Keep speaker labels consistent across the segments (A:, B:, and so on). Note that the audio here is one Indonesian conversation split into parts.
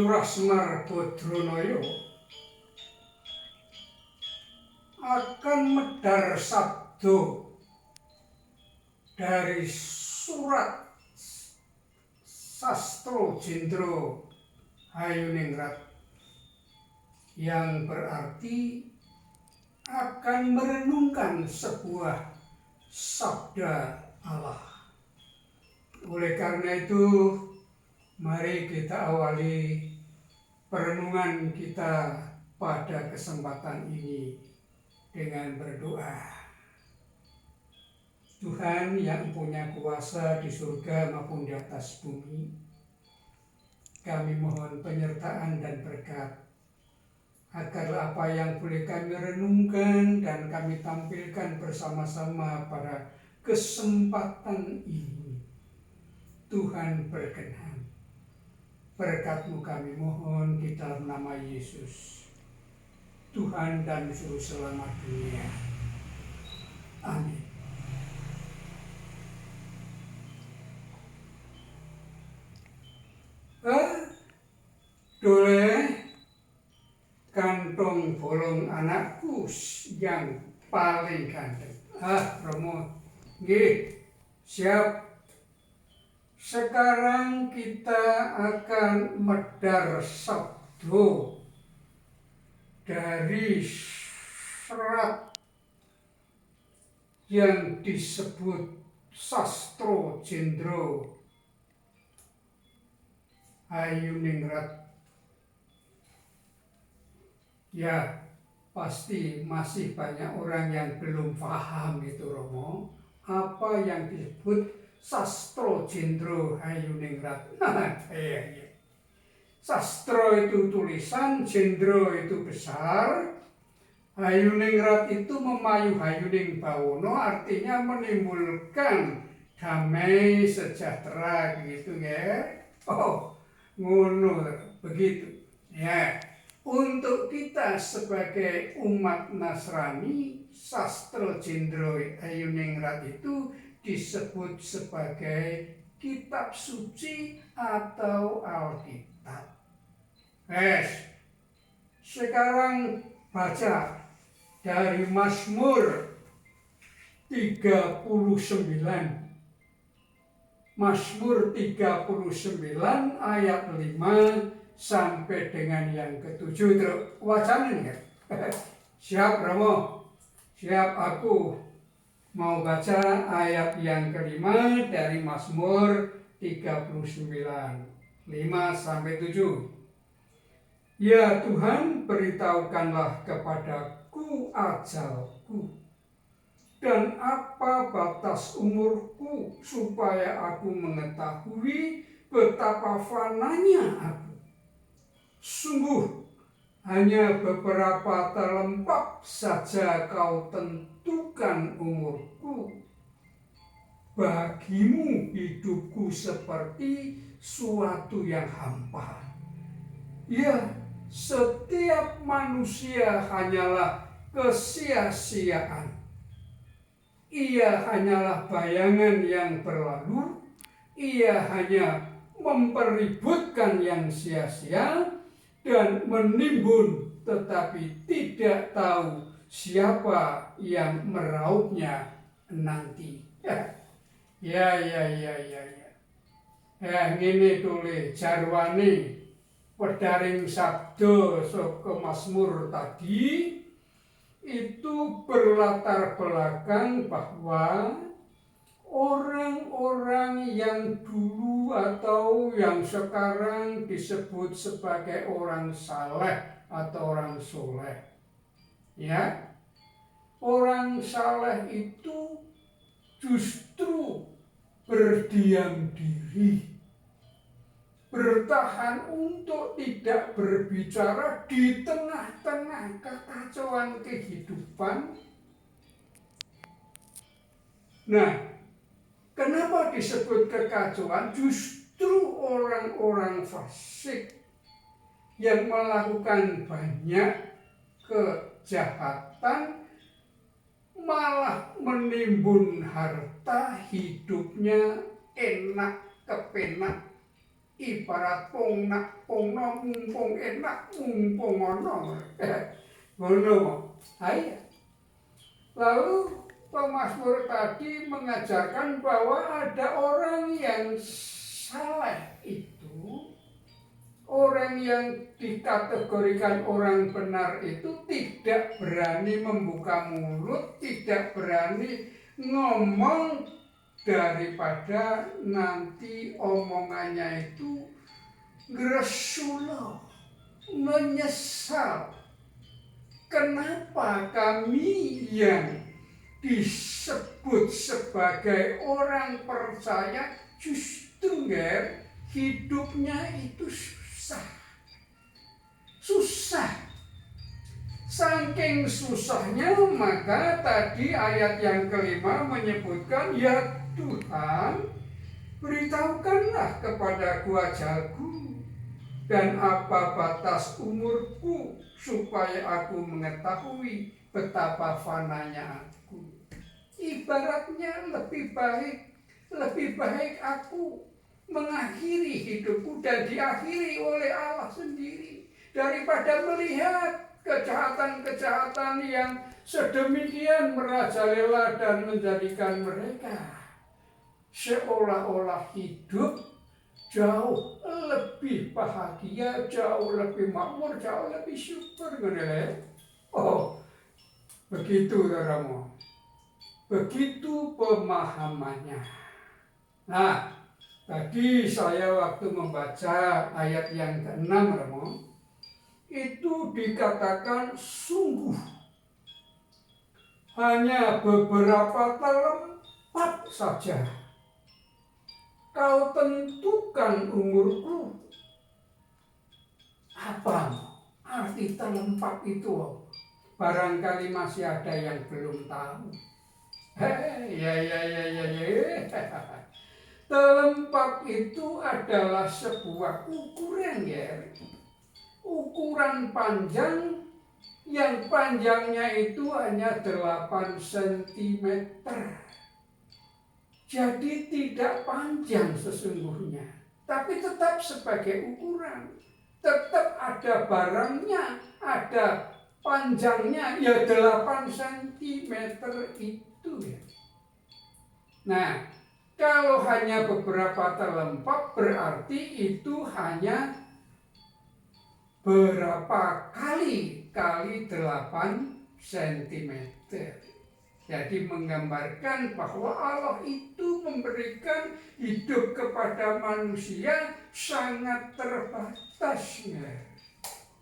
A: Lurah Semar Bodronoyo akan medhar sabdo dari surat Sastro Jendro Hayuningrat yang berarti akan merenungkan sebuah sabda Allah. Oleh karena itu, mari kita awali perenungan kita pada kesempatan ini dengan berdoa. Tuhan yang punya kuasa di surga maupun di atas bumi, kami mohon penyertaan dan berkat agar apa yang boleh kami renungkan dan kami tampilkan bersama-sama pada kesempatan ini, Tuhan berkenan. Berkat-Mu kami mohon di dalam nama Yesus, Tuhan dan Juru Selamat dunia. Amin. Doleh kantong bolong anakku yang paling ganteng. Romo, nggih, siap. Sekarang kita akan medhar sabdo dari serat yang disebut Sastro Jendro Hayuningrat. Ya, pasti masih banyak orang yang belum paham itu, Romo. Apa yang disebut Sastro Jendro Hayuningrat? Sastro itu tulisan, Jendro itu besar, Hayuningrat itu memayu Hayuning Bawono, artinya menimbulkan damai sejahtera, gitu ya. Oh, ngono begitu. Ya. Untuk kita sebagai umat Nasrani, Sastro Jendro Hayuningrat itu disebut sebagai kitab suci atau Alkitab. Sekarang baca dari Mazmur 39. Mazmur 39 ayat 5 sampai dengan yang ke-7. Wacanin ya? Siap, Romo? Siap, aku mau baca ayat yang kelima dari Mazmur 39, 5 sampai 7. Ya Tuhan, beritahukanlah kepadaku ajalku dan apa batas umurku, supaya aku mengetahui betapa fananya aku. Sungguh hanya beberapa terlempap saja kau tentukan umurku. Bagimu hidupku seperti suatu yang hampa. Ya, setiap manusia hanyalah kesia-siaan. Ia hanyalah bayangan yang berlalu. Ia hanya mempeributkan yang sia-sia dan menimbun, tetapi tidak tahu siapa yang merauhnya nanti. Ya. Ngene tulis jarwane pedaring sabdo saka Mazmur tadi itu berlatar belakang bahwa orang-orang yang dulu atau yang sekarang disebut sebagai orang saleh atau orang soleh, ya, orang saleh itu justru berdiam diri, bertahan untuk tidak berbicara di tengah-tengah kekacauan kehidupan. Nah, kenapa disebut kekacauan? Justru orang-orang fasik yang melakukan banyak kejahatan malah menimbun harta, hidupnya enak kepenak. ibarat pongnak pongno mumpung enak mumpung ono. Ngono. Ayo. Lalu pemazmur tadi mengajarkan bahwa ada orang yang saleh itu, orang yang dikategorikan orang benar itu tidak berani membuka mulut, tidak berani ngomong daripada nanti omongannya itu gresulo, menyesal. Kenapa kami yang disebut sebagai orang percaya justru hidupnya itu susah. Saking susahnya, maka tadi ayat yang kelima menyebutkan, ya Tuhan, beritahukanlah kepadaku ajalku dan apa batas umurku, supaya aku mengetahui betapa fananya aku. Ibaratnya lebih baik aku mengakhiri hidupku dan diakhiri oleh Allah sendiri daripada melihat kejahatan-kejahatan yang sedemikian merajalela dan menjadikan mereka seolah-olah hidup jauh lebih bahagia, jauh lebih makmur, jauh lebih syukur. Oh, begitu saudaramu. Begitu pemahamannya. Nah, tadi saya waktu membaca ayat yang ke-6, itu dikatakan sungguh hanya beberapa tempat saja kau tentukan umurku. Apa arti terlempap itu? Barangkali masih ada yang belum tahu. Terlempap itu adalah sebuah ukuran ukuran panjang, yang panjangnya itu hanya 8 cm. Jadi tidak panjang sesungguhnya, tapi tetap sebagai ukuran. Tetap ada barangnya, ada panjangnya, ya 8 cm itu ya. Nah, kalau hanya beberapa terlempap berarti itu hanya berapa kali 8 cm. Jadi menggambarkan bahwa Allah itu memberikan hidup kepada manusia sangat terbatas.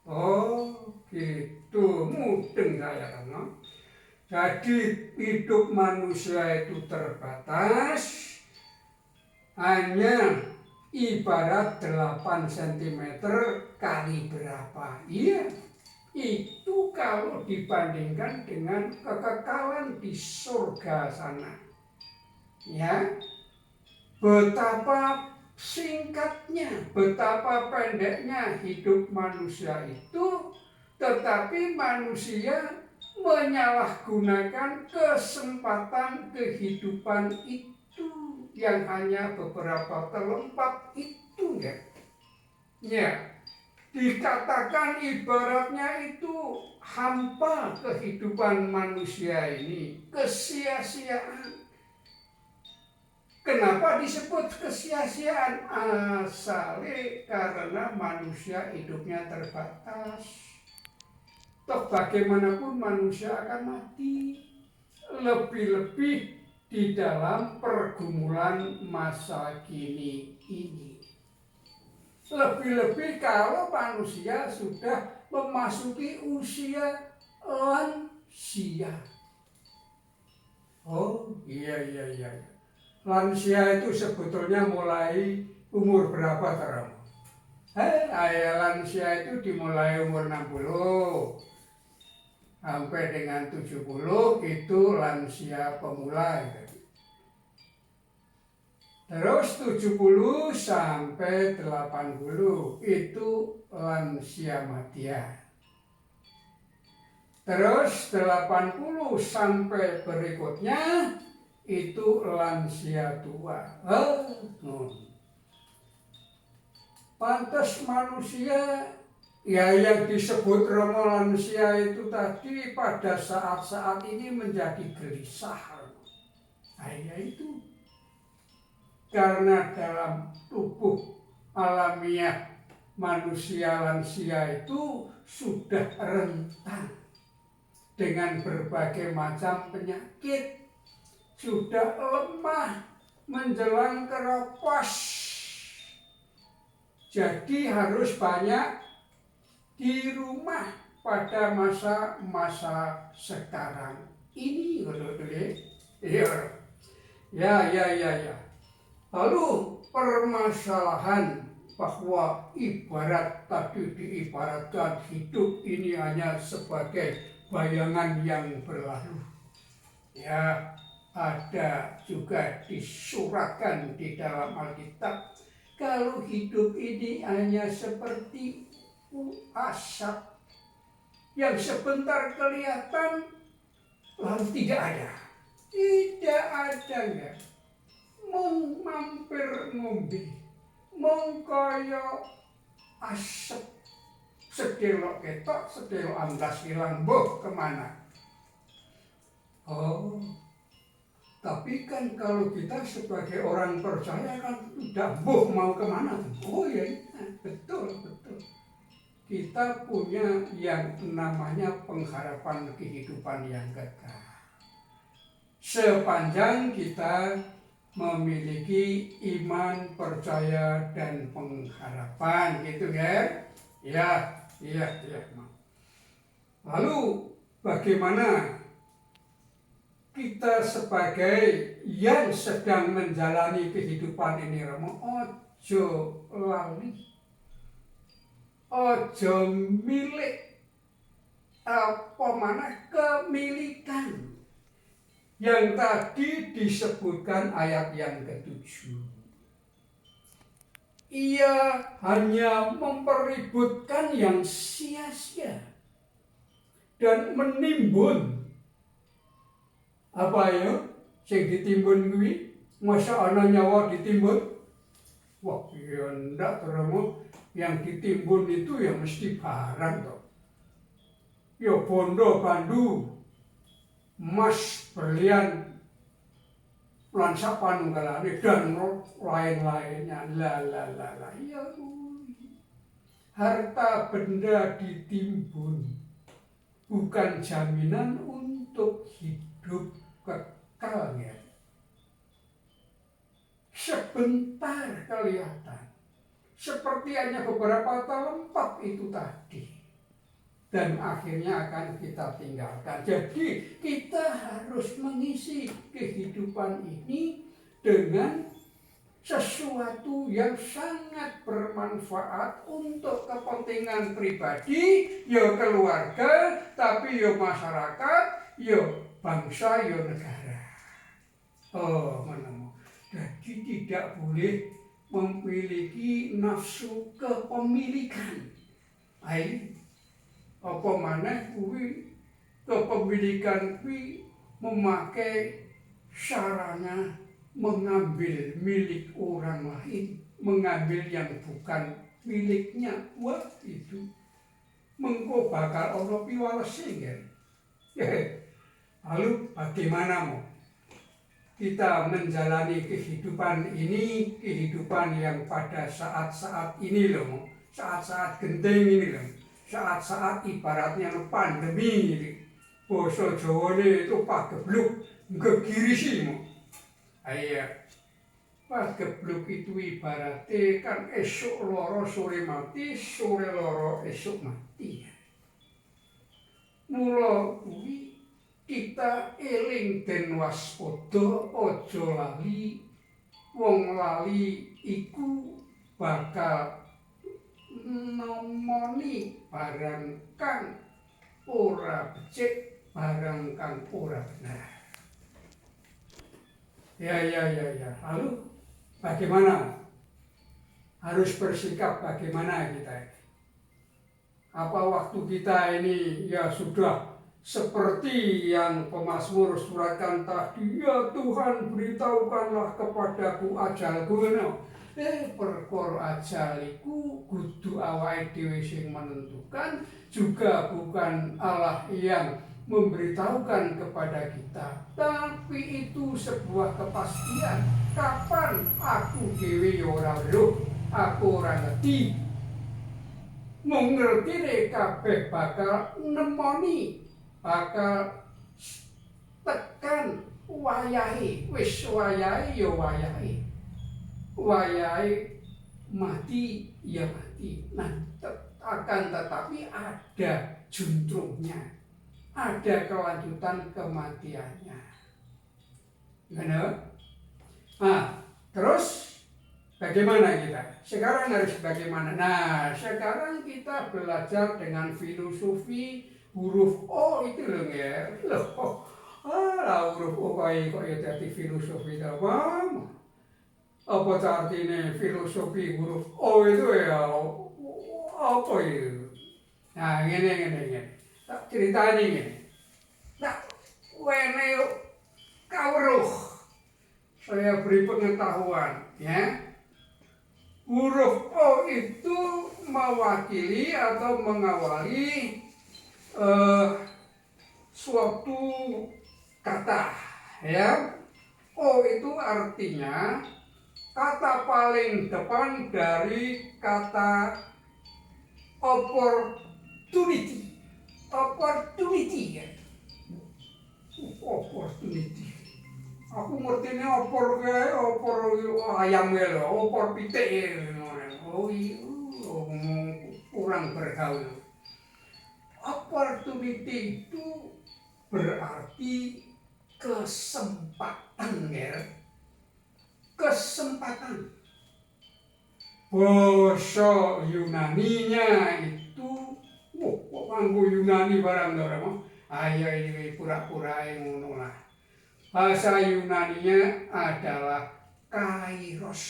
A: Oh gitu, mudeng saya kan. Jadi hidup manusia itu terbatas, hanya ibarat 8 cm kali berapa. Iya. Itu kalau dibandingkan dengan kekekalan di surga sana. Ya. Betapa singkatnya, betapa pendeknya hidup manusia itu, tetapi manusia menyalahgunakan kesempatan kehidupan itu yang hanya beberapa terlempap itu ya. Ya. Dikatakan ibaratnya itu hampa kehidupan manusia ini, kesia-siaan. Kenapa disebut kesia-siaan? Asalnya karena manusia hidupnya terbatas. Toh bagaimanapun manusia akan mati. Lebih-lebih di dalam pergumulan masa kini ini. Lebih-lebih kalau manusia sudah memasuki usia lansia. Oh iya. Lansia itu sebetulnya mulai umur berapa terang? Lansia itu dimulai umur 60 sampai dengan 70 itu lansia pemula. Terus 70 sampai 80 itu lansia madya. Terus 80 sampai berikutnya itu lansia tua. Pantas manusia, ya yang disebut Romo lansia itu tadi pada saat-saat ini menjadi gelisah. Nah, yaitu karena dalam tubuh alamiah manusia lansia itu sudah rentan dengan berbagai macam penyakit, sudah lemah menjelang keropos. Jadi harus banyak di rumah pada masa-masa sekarang ini. Ya. Lalu permasalahan bahwa ibarat tadi diibaratkan hidup ini hanya sebagai bayangan yang berlalu. Ya, ada juga disuratkan di dalam Alkitab, kalau hidup ini hanya seperti asap yang sebentar kelihatan lalu tidak ada. Tidak ada ya. Mung mampir ngombe, mung kaya asap sedelok ketok, sedelok amblas hilang, boh kemana? Oh, tapi kan kalau kita sebagai orang percaya kan tidak boh mau kemana? Oh ya, betul. Kita punya yang namanya pengharapan kehidupan yang kekal. Sepanjang kita memiliki iman, percaya, dan pengharapan, gitu kan? Ya. Lalu bagaimana kita sebagai yang sedang menjalani kehidupan ini, Romo? Ojo lali, ojo milik apa mana kemilikan yang tadi disebutkan ayat yang ke-7. Ia hanya mempeributkan yang sia-sia dan menimbun. Apa ya? Sing ditimbun kuwi, masa ana nyawa ditimbun? Wah, ya ndak terus. Yang ditimbun itu ya mesti barang toh. Ya bondo bandu, emas, berlian, lansa panunggalane dan lain-lainnya. Ya, harta benda ditimbun bukan jaminan untuk hidup kekal ya. Sebentar kelihatan, seperti hanya beberapa tempat itu tadi, dan akhirnya akan kita tinggalkan. Jadi kita harus mengisi kehidupan ini dengan sesuatu yang sangat bermanfaat untuk kepentingan pribadi, ya keluarga, tapi ya masyarakat, ya bangsa, ya negara. Oh, menemukan. Jadi tidak boleh memiliki nafsu kepemilikan. Apa maneh kuwi kepemilikan kuwi memakai sarana mengambil milik orang lain, mengambil yang bukan miliknya. Wah, itu mengko bakal ana piwalese ya. Lalu bagaimana mau kita menjalani kehidupan ini, kehidupan yang pada saat-saat ini loh, saat-saat genting ini loh, saat-saat ibaratnya pandemi ini, basa Jawane itu pagebluk, gegirisi mo. Iya, pagebluk itu ibaratnya kan esok loro sore mati, sore loro esok mati. Mula kuwi kita eling den waspada, aja lali. Wong lali iku bakal nomoni barang kang ora becik, barang kang ora benar. Ya. Lalu bagaimana? Harus bersikap bagaimana kita? Apa waktu kita ini ya sudah seperti yang pemazmur suratkan tadi, ya Tuhan beritahukanlah kepadaku ajalku. Perkara ajal iku kudu awake dhewe sing menentukan, juga bukan Allah yang memberitahukan kepada kita, tapi itu sebuah kepastian. Kapan aku dhewe ora weruh, aku ora ngerti. Mung ngertine kabeh bakal nemoni, bakal tekan wayahe, wis wayahe ya wayahe. Wayahe mati ya mati. Nah, akan tetapi ada juntrungnya, ada kelanjutan kematiannya. Benar? Nah, terus bagaimana kita? Sekarang harus bagaimana? Nah, sekarang kita belajar dengan filosofi huruf O itu loh ya. Loh, huruf O kok jadi filosofi apa? Apa artinya filosofi huruf O itu ya? Apa itu? Nah, gini. Tak ceritanya gini. Nah, wene kawruh. Saya beri pengetahuan, ya. Huruf O itu mewakili atau mengawali suatu kata, ya. O itu artinya kata paling depan dari kata opportunity. Opportunity, ya. Opportunity. Aku ngertinya opor ayam lho, opor pitik kurang bergaul. Opportunity itu berarti kesempatan, ya. Kesempatan. Basa Yunaninya itu, kok nganggo Yunani barang dorong. Ayo ini pura-pura yang ngono lah. Bahasa Yunaninya adalah kairos,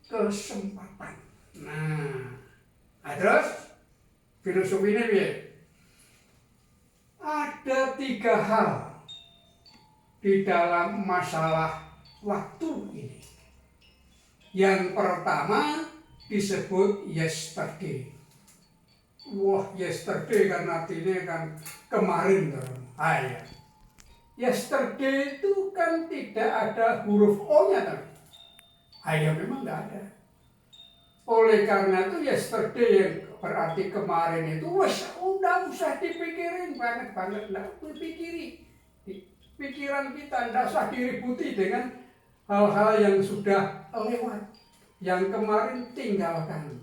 A: kesempatan. Nah, terus filosofinya ya. Ada 3 hal di dalam masalah waktu ini. Yang pertama disebut yesterday. Wah, yesterday kan artinya kan kemarin. Ya. Yesterday itu kan tidak ada huruf O-nya kan? Ya memang tidak ada. Oleh karena itu yesterday yang berarti kemarin itu udah usah dipikirin banget, tidak dipikiri. Pikiran kita tidak usah diributi dengan hal-hal yang sudah lewat, yang kemarin tinggalkan.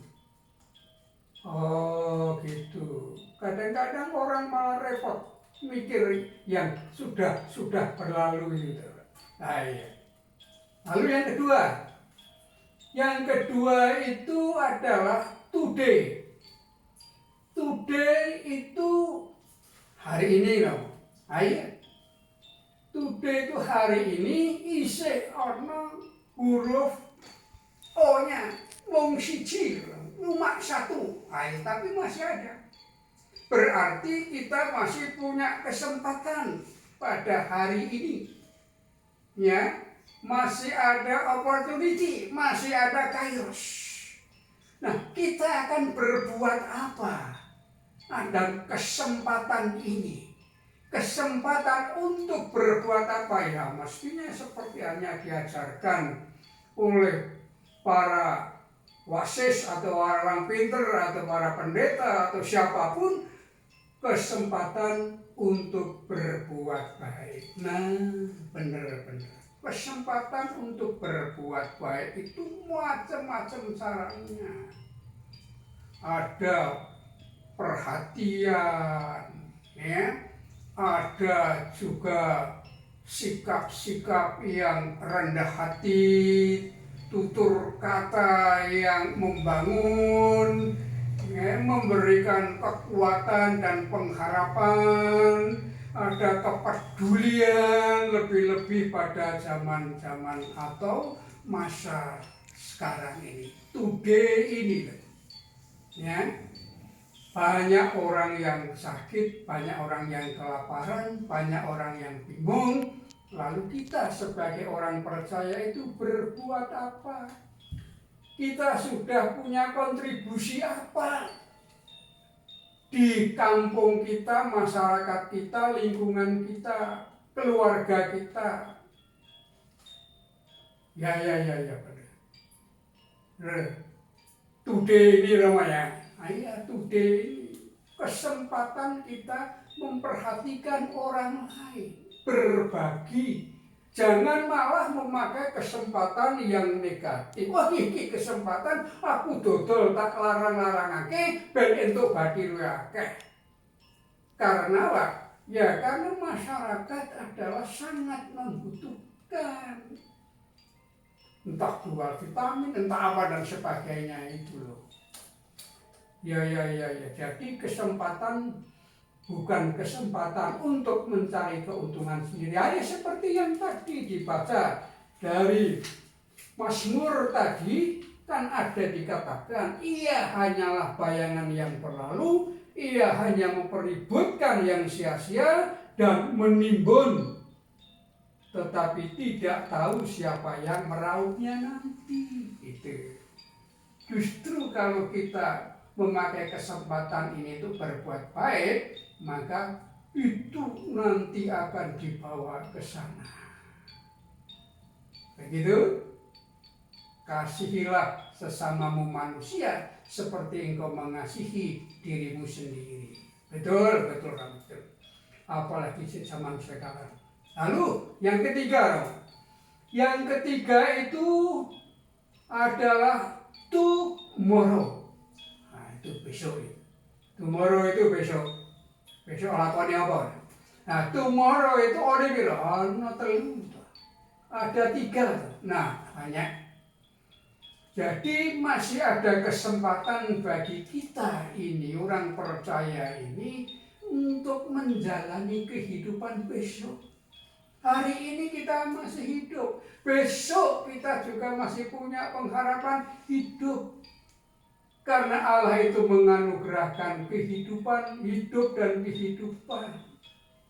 A: Oh gitu. Kadang-kadang orang malah repot mikir yang sudah berlalu itu. Nah, iya. Lalu yang kedua itu adalah today. Today itu hari ini loh. Iya. Today itu hari ini isih ana huruf O-nya wong siji, cuma 1. Tapi masih ada. Berarti kita masih punya kesempatan pada hari ini. Ya, masih ada opportunity, masih ada kairos. Nah, kita akan berbuat apa? Ada kesempatan ini. Kesempatan untuk berbuat apa ya? Mestinya seperti hanya diajarkan oleh para wasis atau orang pinter atau para pendeta atau siapapun, kesempatan untuk berbuat baik. Nah, benar-benar. Kesempatan untuk berbuat baik itu macam-macam caranya. Ada perhatian, ya. Ada juga sikap-sikap yang rendah hati, tutur kata yang membangun, ya, memberikan kekuatan dan pengharapan, ada kepedulian lebih-lebih pada zaman-zaman atau masa sekarang ini. Today ini, ya. Banyak orang yang sakit, banyak orang yang kelaparan, banyak orang yang bingung. Lalu kita sebagai orang percaya itu berbuat apa? kita sudah punya kontribusi apa di kampung kita, masyarakat kita, lingkungan kita, keluarga kita. Ya, benar. Today ini namanya. Today ini kesempatan kita memperhatikan orang lain, berbagi. Jangan malah memakai kesempatan yang negatif. Ini kesempatan aku dodol tak larang-larangake ben entuk badi luwih akeh. Karena apa? Ya karena masyarakat adalah sangat membutuhkan. Entah jual vitamin, entah apa dan sebagainya itu loh. Ya. Jadi kesempatan bukan kesempatan untuk mencari keuntungan sendiri. Seperti yang tadi dibaca dari Mazmur tadi, kan ada dikatakan, ia hanyalah bayangan yang berlalu, ia hanya mempeributkan yang sia-sia dan menimbun, tetapi tidak tahu siapa yang merauhnya nanti. Itu. Justru kalau kita memakai kesempatan ini untuk berbuat baik, maka itu nanti akan dibawa ke sana. Begitu? Kasihilah sesamamu manusia seperti engkau mengasihi dirimu sendiri. Betul. Apalagi zaman sekarang. Lalu yang ketiga. Yang ketiga itu adalah tomorrow. Itu besok. Tomorrow itu besok. Besok lakoni apa? Nah, tomorrow itu orang bilang, ada 3. Nah, banyak. Jadi masih ada kesempatan bagi kita ini, orang percaya ini, untuk menjalani kehidupan besok. Hari ini kita masih hidup, besok kita juga masih punya pengharapan hidup. Karena Allah itu menganugerahkan kehidupan, hidup dan kehidupan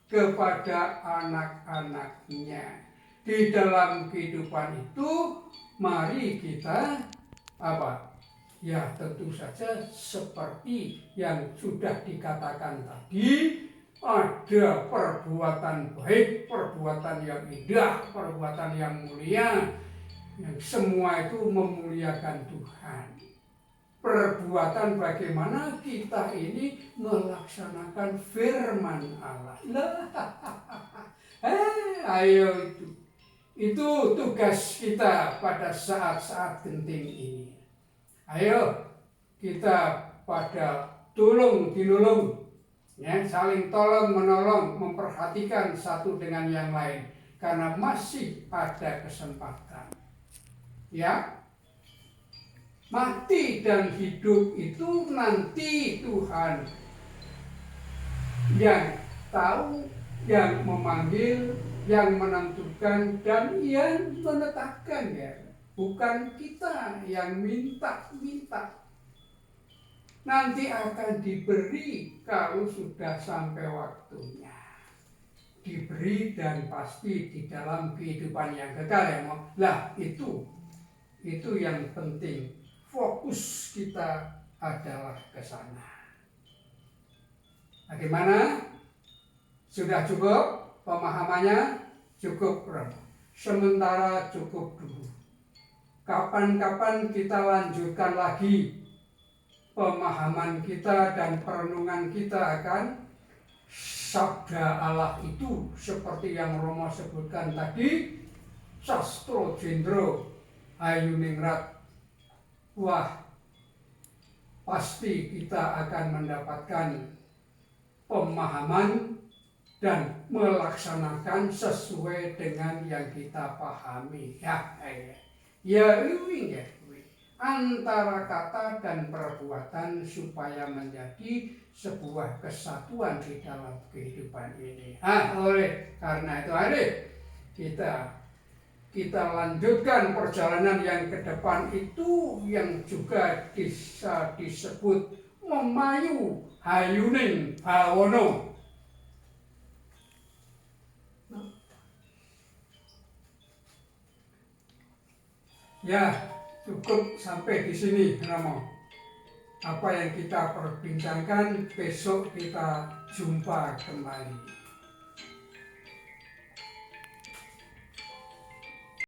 A: kepada anak-anaknya. Di dalam kehidupan itu, mari kita Ya tentu saja seperti yang sudah dikatakan tadi, ada perbuatan baik, perbuatan yang indah, perbuatan yang mulia, yang semua itu memuliakan Tuhan. Perbuatan bagaimana kita ini melaksanakan firman Allah. Ayo itu tugas kita pada saat-saat genting ini. Ayo kita pada tulung-tinulung, ya, saling tolong menolong, memperhatikan satu dengan yang lain, karena masih ada kesempatan. Ya. Mati dan hidup itu nanti Tuhan yang tahu, yang memanggil, yang menentukan, dan yang menetapkan, ya. Bukan kita yang minta-minta. Nanti akan diberi kalau sudah sampai waktunya. Diberi dan pasti di dalam kehidupan yang kekal, ya. Lah itu yang penting. Fokus kita adalah ke sana. Bagaimana? Sudah cukup pemahamannya? Cukup, sementara cukup dulu. Kapan-kapan kita lanjutkan lagi pemahaman kita dan perenungan kita akan sabda Allah itu, seperti yang Romo sebutkan tadi, Sastro Jendro Ayuningrat. Wah, pasti kita akan mendapatkan pemahaman dan melaksanakan sesuai dengan yang kita pahami. Antara kata dan perbuatan supaya menjadi sebuah kesatuan di dalam kehidupan ini. Oleh karena itu, adik, kita lanjutkan perjalanan yang ke depan itu, yang juga bisa disebut memayu hayuning bawono. Ya, Cukup sampai di sini, Romo. Apa yang kita perbincangkan besok kita jumpa kembali.